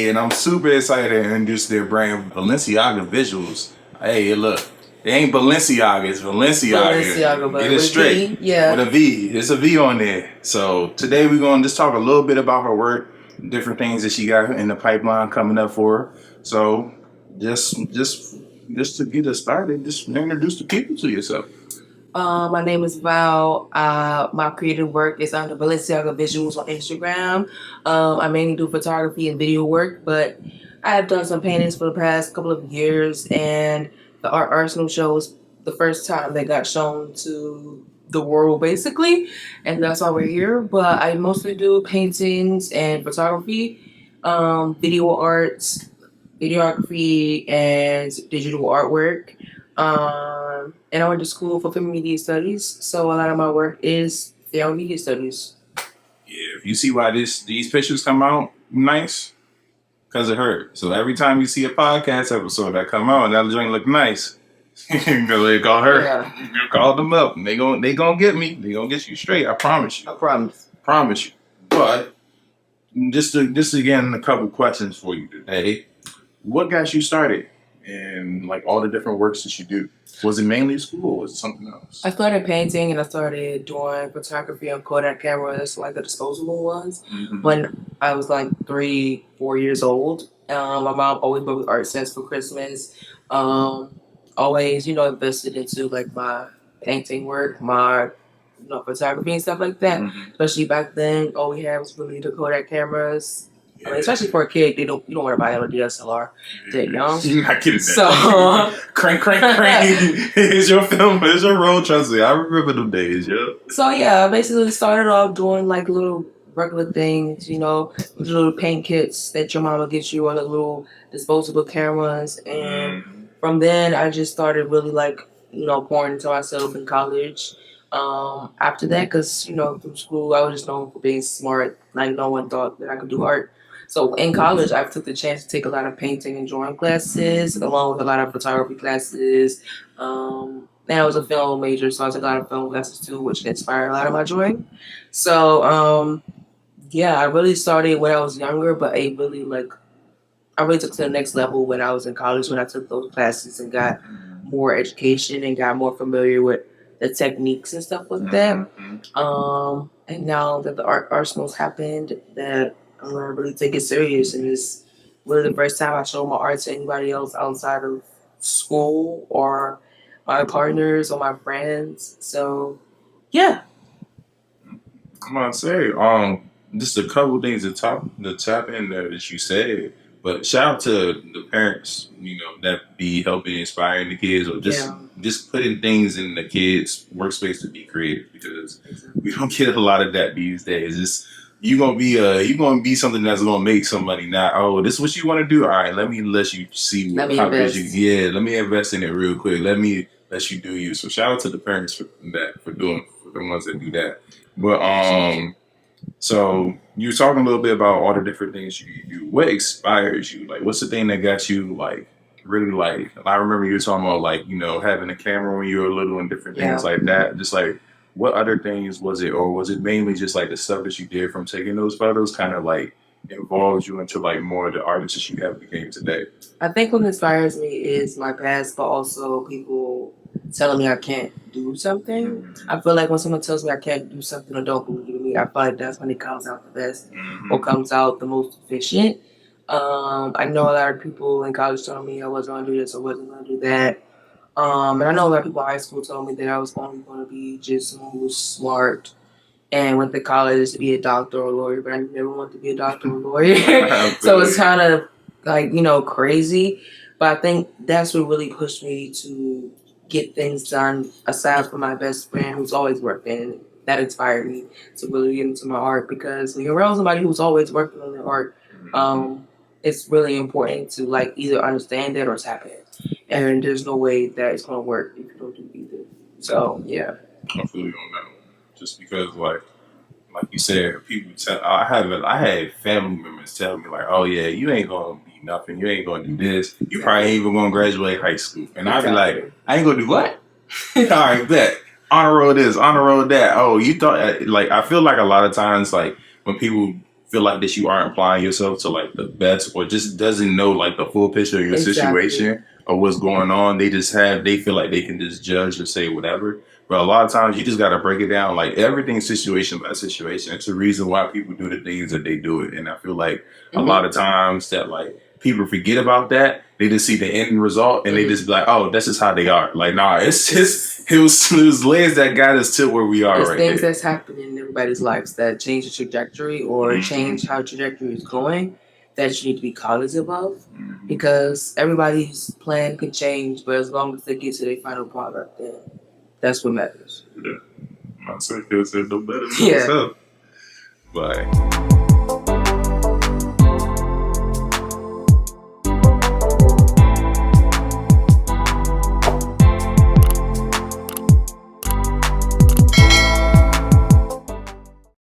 Hey, and I'm super excited to introduce their brand, Valenciaga Visuals. Hey, look, it ain't Balenciaga, it's Valenciaga. Balenciaga, but Get it with straight. V, yeah. With a V. There's a V on there. So today we're going to just talk a little bit about her work, different things that she got in the pipeline coming up for her. So just to get us started, just introduce the people to yourself. My name is Val. My creative work is under Valenciaga Visuals on Instagram. I mainly do photography and video work, but I have done some paintings for the past couple of years, and the Art Arsenal show was the first time they got shown to the world, basically, and that's why we're here. But I mostly do paintings and photography, video arts, videography, and digital artwork. And I went to school for film media studies, so a lot of my work is film media studies. Yeah, if you see why these pictures come out nice, because of her. So every time you see a podcast episode that come out, that joint look nice. Go call her. Yeah. Call them up. They gonna get me. They gonna get you straight. I promise you. I promise. Promise you. But just again, a couple questions for you today. What got you started and like all the different works that you do? Was it mainly school or was it something else? I started painting and I started doing photography on Kodak cameras, like the disposable ones, when I was like 3-4 years old. My mom always bought me art sets for Christmas. Always, invested into like my painting work, my photography and stuff like that. Especially back then, all we had was really the Kodak cameras. I mean, especially for a kid, you don't want to buy a DSLR. They're young. I get it. So crank. Here's your film. Here's your roll. Trust me, I remember them days. Yeah. So yeah, I basically started off doing like little regular things, little paint kits that your mama gets you on the little disposable cameras, and from then I just started really like pouring into myself in college. After that, because through school I was just known for being smart. Like no one thought that I could do art. So in college, I took the chance to take a lot of painting and drawing classes, along with a lot of photography classes. And I was a film major, so I took a lot of film classes too, which inspired a lot of my drawing. So yeah, I really started when I was younger, but I really took to the next level when I was in college, when I took those classes and got more education and got more familiar with the techniques and stuff like that. And now that the art arsenals happened, that I'm gonna really take it serious, and it's really the first time I show my art to anybody else outside of school or my partners or my friends. So yeah. I'm gonna say, just a couple things to tap in there that you said. But shout out to the parents, that be helping inspiring the kids, or just putting things in the kids' workspace to be creative, because we don't get a lot of that these days. You gonna be something that's gonna make some money. Not, oh, this is what you want to do. All right, let me let you see Let me invest. let me invest in it real quick. Let me let you do you. So shout out to the parents for the ones that do that. But so you were talking a little bit about all the different things you do. What inspires you? Like, what's the thing that got you like really like? I remember you were talking about like having a camera when you were little and different things like that. Just like, what other things was it, or was it mainly just like the stuff that you did from taking those photos kind of like involved you into like more of the artists that you have became today? I think what inspires me is my past, but also people telling me I can't do something. I feel like when someone tells me I can't do something or don't believe in me, I feel like that's when it comes out the best or comes out the most efficient. I know a lot of people in college told me I wasn't going to do this or wasn't going to do that. And I know a lot of people in high school told me that I was only going to be just someone who was smart and went to college to be a doctor or a lawyer, but I never wanted to be a doctor or a lawyer. So it's kind of like, crazy. But I think that's what really pushed me to get things done, aside from my best friend who's always working. That inspired me to really get into my art, because when you're around somebody who's always working on their art, it's really important to like either understand it or tap it. And there's no way that it's going to work if you don't do either. So yeah. I feel you on that one. Just because like you said, people tell I had family members tell me like, oh yeah, you ain't gonna be nothing, you ain't gonna do this, you probably ain't even gonna graduate high school. And I'd be like, I ain't gonna do what? All right, bet. Honor roll this, honor roll that. Oh, you thought, like, I feel like a lot of times, like, when people feel like that you aren't applying yourself to like the best, or just doesn't know like the full picture of your situation or what's going on. They feel like they can just judge or say whatever. But a lot of times you just got to break it down. Like everything's situation by situation. It's the reason why people do the things that they do it. And I feel like a lot of times that like people forget about that. They just see the end result and they just be like, oh, that's just how they are. Like, nah, it's just, it was layers that got us to where we are There's right things there. that's happening in everybody's lives that change the trajectory or change how trajectory is going that you need to be cognizant of, because everybody's plan can change, but as long as they get to their final product, then that's what matters. Yeah. My circle said no better than Yeah. myself. But